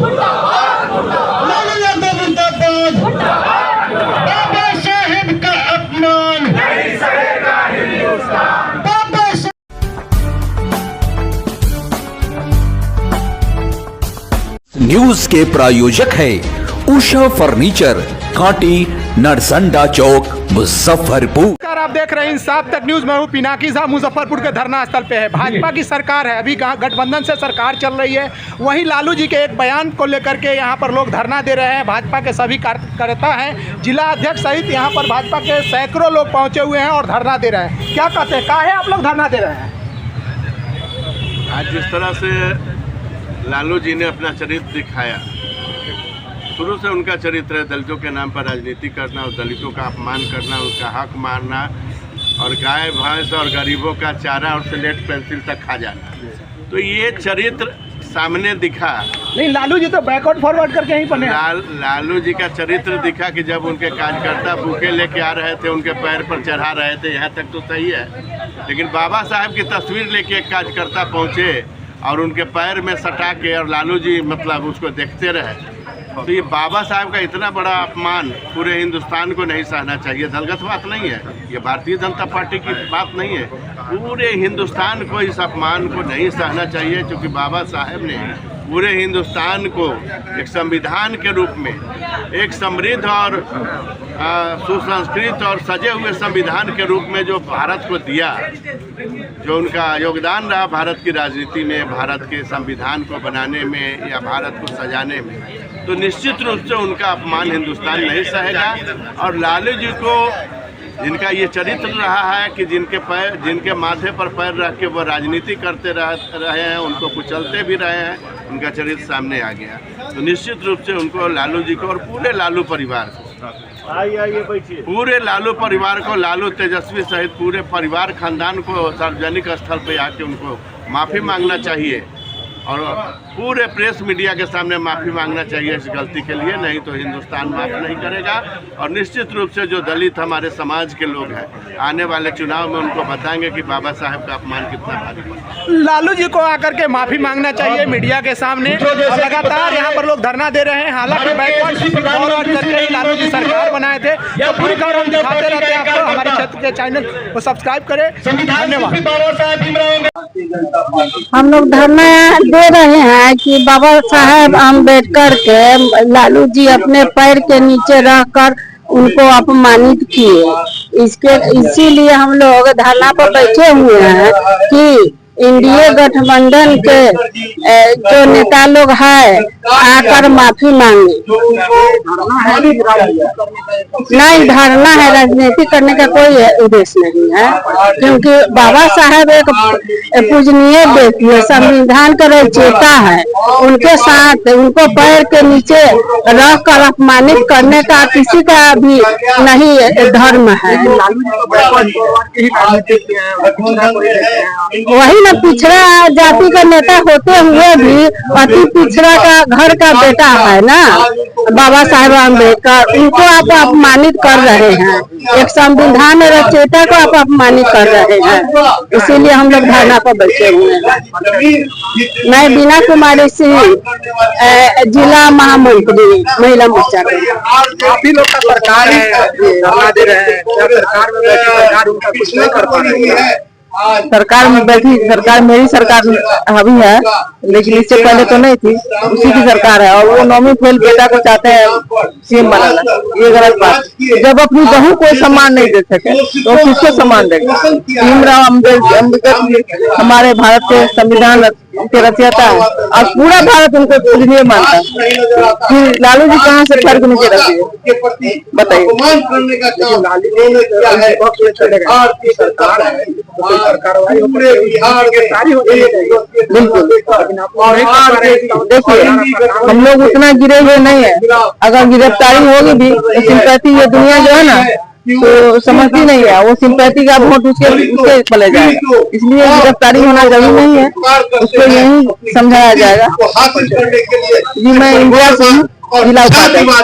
लालू यादव मुर्दाबाद, बाबा साहेब का अपमान नहीं सहेगा हिंदुस्तान। न्यूज के प्रायोजक है उषा फर्नीचर, कांटी, नरसंडा चौक, मुजफ्फरपुर। आप देख रहे हैं इंसाफ तक न्यूज। मैं हूं पिनाकी साहब, मुजफ्फरपुर के धरना स्थल पे है। भाजपा की सरकार है, अभी गठबंधन से सरकार चल रही है। वहीं लालू जी के एक बयान को लेकर के यहाँ पर लोग धरना दे रहे हैं। भाजपा के सभी कार्यकर्ता हैं, जिला अध्यक्ष सहित यहाँ पर भाजपा के सैकड़ों लोग पहुँचे हुए हैं और धरना दे रहे हैं। क्या कहते हैं, काहे आप लोग धरना दे रहे हैं? आज जिस तरह से लालू जी ने अपना चरित्र दिखाया, शुरू से उनका चरित्र है दलितों के नाम पर राजनीति करना और दलितों का अपमान करना, उनका हक मारना और गाय भैंस और गरीबों का चारा और स्लेट पेंसिल तक खा जाना। तो ये चरित्र सामने दिखा। नहीं, लालू जी तो बैकवर्ड फॉरवर्ड करके यहीं पर लालू जी का चरित्र दिखा कि जब उनके कार्यकर्ता भूखे लेके आ रहे थे, उनके पैर पर चढ़ा रहे थे, यहाँ तक तो सही है। लेकिन बाबा साहब की तस्वीर लेके एक कार्यकर्ता पहुँचे और उनके पैर में सटा के और लालू जी मतलब उसको देखते रहे। तो ये बाबा साहब का इतना बड़ा अपमान पूरे हिंदुस्तान को नहीं सहना चाहिए। दलगत बात नहीं है, ये भारतीय जनता पार्टी की बात नहीं है। पूरे हिंदुस्तान को इस अपमान को नहीं सहना चाहिए, क्योंकि बाबा साहब ने पूरे हिंदुस्तान को एक संविधान के रूप में, एक समृद्ध और सुसंस्कृत और सजे हुए संविधान के रूप में जो भारत को दिया, जो उनका योगदान रहा भारत की राजनीति में, भारत के संविधान को बनाने में या भारत को सजाने में, तो निश्चित रूप से उनका अपमान हिंदुस्तान नहीं सहेगा। और लालू जी को जिनका ये चरित्र रहा है कि जिनके माथे पर पैर रख के वो राजनीति करते रहे हैं, उनको कुचलते भी रहे हैं, उनका चरित्र सामने आ गया। तो निश्चित रूप से उनको, लालू जी को और पूरे लालू परिवार को, पूरे लालू परिवार को, लालू तेजस्वी सहित पूरे परिवार खानदान को सार्वजनिक स्थल पे आके उनको माफ़ी मांगना चाहिए और पूरे प्रेस मीडिया के सामने माफ़ी मांगना चाहिए इस गलती के लिए। नहीं तो हिंदुस्तान माफ़ नहीं करेगा। और निश्चित रूप से जो दलित हमारे समाज के लोग हैं, आने वाले चुनाव में उनको बताएंगे कि बाबा साहब का अपमान कितना भारी पड़ा। लालू जी को आकर के माफ़ी मांगना चाहिए मीडिया के सामने। लगातार यहाँ पर लोग धरना दे रहे हैं। हालांकि बैकवर्ड फॉरवर्ड करके ही लालू जी सरकार बनाए थे। तो पूरी खबर हम दिखाते रहते हैं आपको। हमारे क्षेत्र के चैनल को सब्सक्राइब करें। धन्यवाद। हम लोग धरना दे रहे हैं कि बाबा साहेब अम्बेडकर के लालू जी अपने पैर के नीचे रहकर उनको अपमानित किए। इसीलिए हम लोग धरना पर बैठे हुए हैं कि इंडिया गठबंधन के जो नेता लोग हैं आकर माफी मांगे। नहीं, धरना है, राजनीति करने का कोई उद्देश्य नहीं है, क्योंकि बाबा साहब एक पूजनीय व्यक्ति है, संविधान का रचयिता है। उनके साथ उनको पैर के नीचे रहकर अपमानित करने का किसी का भी नहीं धर्म है। वही ना, पिछड़ा जाति का नेता होते हुए भी अति पिछड़ा का घर का बेटा है ना बाबा साहेब अम्बेडकर, उनको आप अपमानित कर रहे हैं। एक संविधान रचयिता को आप अपमानित कर रहे हैं। इसीलिए हम लोग धरना पर बैठे हुए हैं। मैं बीना कुमारी सिंह, जिला महामंत्री महिला मोर्चा। काफी लोग का सरकार है, धरना दे रहे हैं। सरकार में बैठी, सरकार उनका कुछ नहीं कर पा रही है। सरकार में बैठी, सरकार मेरी सरकार अभी है, लेकिन इससे पहले तो नहीं थी, उसी की सरकार है। और वो नौवीं फेल बेटा को चाहते हैं सीएम बनाना, ये गलत बात। जब अपनी बहू को सम्मान नहीं दे सके तो किसको सम्मान देगा? भीमराव अम्बेडकर हमारे भारत के संविधान के रचयिता है और पूरा भारत उनको पूजनीय मानता है। कि लालू जी कहाँ से फर्क नीचे रखिए, बताइए। बिल्कुल, देखिए हम लोग उतना गिरे हुए नहीं है। अगर गिरफ्तारी होगी भी तो सिंपैथी ये दुनिया जो है ना तो समझती नहीं है, वो सिंपैथी का वोट उसके चले जाएगा। इसलिए गिरफ्तारी होना जरूरी नहीं है, उसको यही समझाया जाएगा। जी मैं इंडिया से जिला उपाध्यक्ष।